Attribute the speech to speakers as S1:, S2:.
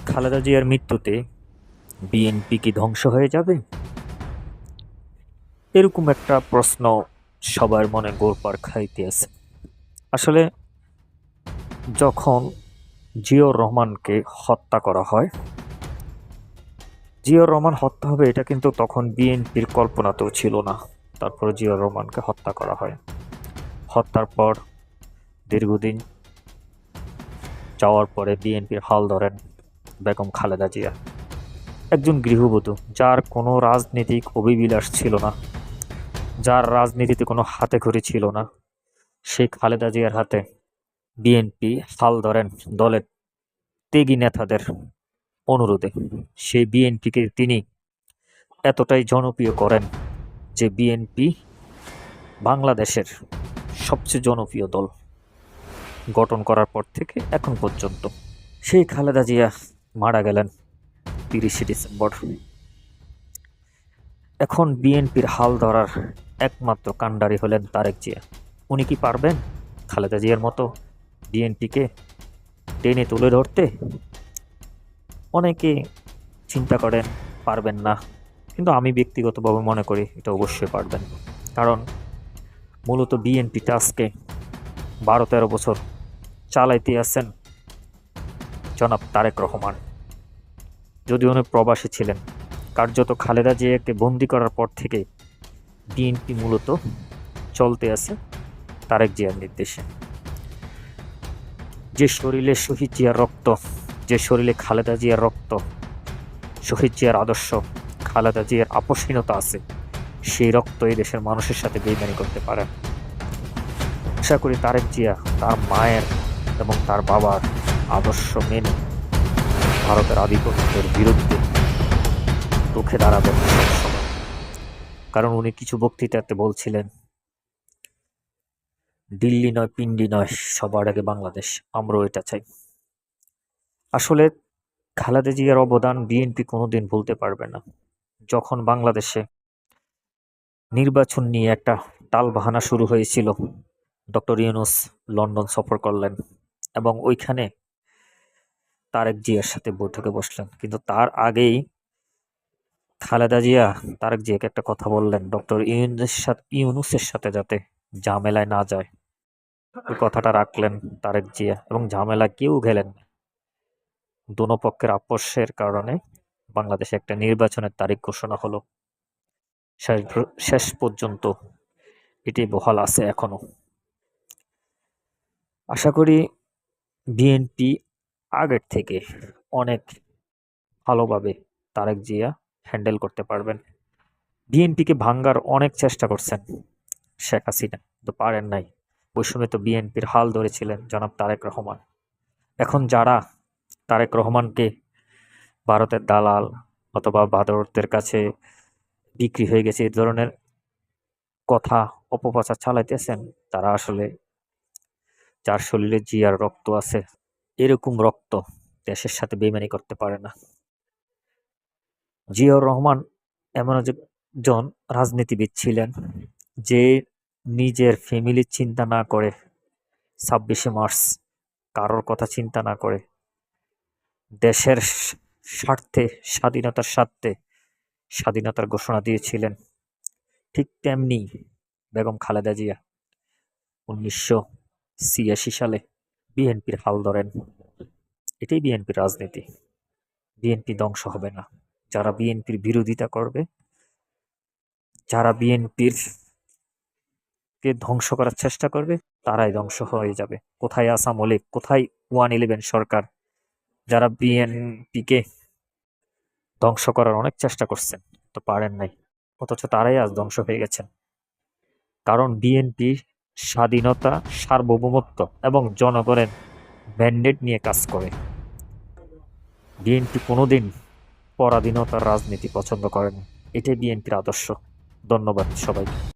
S1: খালেদা জিয়ার মৃত্যুতে বিএনপি কি ধ্বংস হয়ে যাবে? এরকম একটা প্রশ্ন সবার মনে ঘুরপাক খাইতেছে। আসলে যখন জিয়াউর রহমানকে হত্যা করা হয়, জিয়াউর রহমান হত্যা হবে এটা কিন্তু তখন বিএনপির কল্পনাতেও ছিল না। তারপরে জিয়াউর রহমানকে হত্যা করা হয়। হত্যার পর দীর্ঘদিন যাওয়ার পরে বিএনপির হাল ধরেন বেগম খালেদা জিয়া, একজন গৃহবধূ যার কোনো রাজনৈতিক অভিবিলাষ ছিল না, যার রাজনীতিতে কোনো হাতেখড়ি ছিল না। সেই খালেদা জিয়ার হাতে বিএনপি হাল ধরেন দলের ত্যাগী নেতাদের অনুরোধে। সেই বিএনপিকে তিনি এতটাই জনপ্রিয় করেন যে বিএনপি বাংলাদেশের সবচেয়ে জনপ্রিয় দল গঠন করার পর থেকে এখন পর্যন্ত। সেই খালেদা জিয়া মারা গেলেন 30শে ডিসেম্বর। এখন বিএনপির হাল ধরার একমাত্র কাণ্ডারি হলেন তারেক জিয়া। উনি কি পারবেন খালেদা জিয়ার মতো বিএনপিকে টেনে তুলে ধরতে? অনেকে চিন্তা করেন পারবেন না, কিন্তু আমি ব্যক্তিগতভাবে মনে করি এটা অবশ্যই পারবেন। কারণ মূলত বিএনপিটা আজকে 12-13 বছর চালাইতে আছেন জনাব তারেক রহমান। যদিও উনি প্রবাসী ছিলেন, কার্যত খালেদা জিয়াকে বন্দি করার পর থেকে বিএনপি মূলত চলতে আছে তারেক জিয়ার নির্দেশে। যে শরীরে শহীদ জিয়ার রক্ত, যে শরীরে খালেদা জিয়ার রক্ত, শহীদ জিয়ার আদর্শ, খালেদা জিয়ার আপসহীনতা আছে, সেই রক্ত এই দেশের মানুষের সাথে বেইমানি করতে পারে। আশা করি তারেক জিয়া তার মায়ের এবং তার বাবার আদর্শ মেনে ভারতের আধিপত্যের বিরুদ্ধে রুখে দাঁড়াবেন সবসময়। কারণ উনি কিছু বক্তৃতাতে বলছিলেন, দিল্লি নয়, পিন্ডি নয়, সবার আগে বাংলাদেশ, আমরাও এটা চাই। আসলে খালেদা জিয়ার অবদান বিএনপি কোনোদিন ভুলতে পারবে না। যখন বাংলাদেশে নির্বাচন নিয়ে একটা টালবাহানা শুরু হয়েছিল, ডক্টর ইউনূস লন্ডন সফর করলেন এবং ওইখানে তারেক জিয়ার সাথে বৈঠকে বসলেন। কিন্তু তার আগেই খালেদা জিয়া তারেক জিয়াকে একটা কথা বললেন, ডক্টর ইউনূসের সাথে যাতে ঝামেলায় না যায়। ওই কথাটা রাখলেন তারেক জিয়া এবং ঝামেলা কেউ গেলেন না। দোনো পক্ষের আপসের কারণে বাংলাদেশে একটা নির্বাচনের তারিখ ঘোষণা হলো। শেষ পর্যন্ত এটি বহাল আছে এখনো। আশা করি বিএনপি আগের থেকে অনেক ভালোভাবে তারেক জিয়া হ্যান্ডেল করতে পারবেন। বিএনপিকে ভাঙ্গার অনেক চেষ্টা করছেন শেখ হাসিনা, তো পারেন নাই। ওই সময় তো বিএনপির হাল ধরেছিলেন জনাব তারেক রহমান। এখন যারা তারেক রহমানকে ভারতের দালাল অথবা ভারতের কাছে বিক্রি হয়ে গেছে এই ধরনের কথা অপপ্রচার চালাইতেছেন, তারা আসলে যার শরীরে জিয়ার রক্ত আছে, এরকম রক্ত দেশের সাথে বেইমানি করতে পারে না। জিয়াউর রহমান এমন একজন রাজনীতিবিদ ছিলেন যে নিজের ফ্যামিলির চিন্তা না করে 26শে মার্চ কারোর কথা চিন্তা না করে দেশের স্বার্থে, স্বাধীনতার স্বার্থে স্বাধীনতার ঘোষণা দিয়েছিলেন। ঠিক তেমনি বেগম খালেদা জিয়া 1986 সালে বিএনপির হাল ধরেন। এটাই বিএনপির রাজনীতি। বিএনপি ধ্বংস হবে না। যারা বিএনপির বিরোধিতা করবে, যারা বিএনপির কে ধ্বংস করার চেষ্টা করবে, তারাই ধ্বংস হয়ে যাবে। কোথায় আসাম মলিক, কোথায় 111 সরকার, যারা বিএনপিকে ধ্বংস করার অনেক চেষ্টা করছেন, তো পারেন নাই, অথচ তারাই আজ ধ্বংস হয়ে গেছেন। কারণ বিএনপি স্বাধীনতা, সার্বভৌমত্ব এবং জনগণের ম্যান্ডেট নিয়ে কাজ করে। বিএনপি কোনোদিন পরাধীনতার রাজনীতি পছন্দ করেনি। এটাই বিএনপির আদর্শ। ধন্যবাদ সবাই।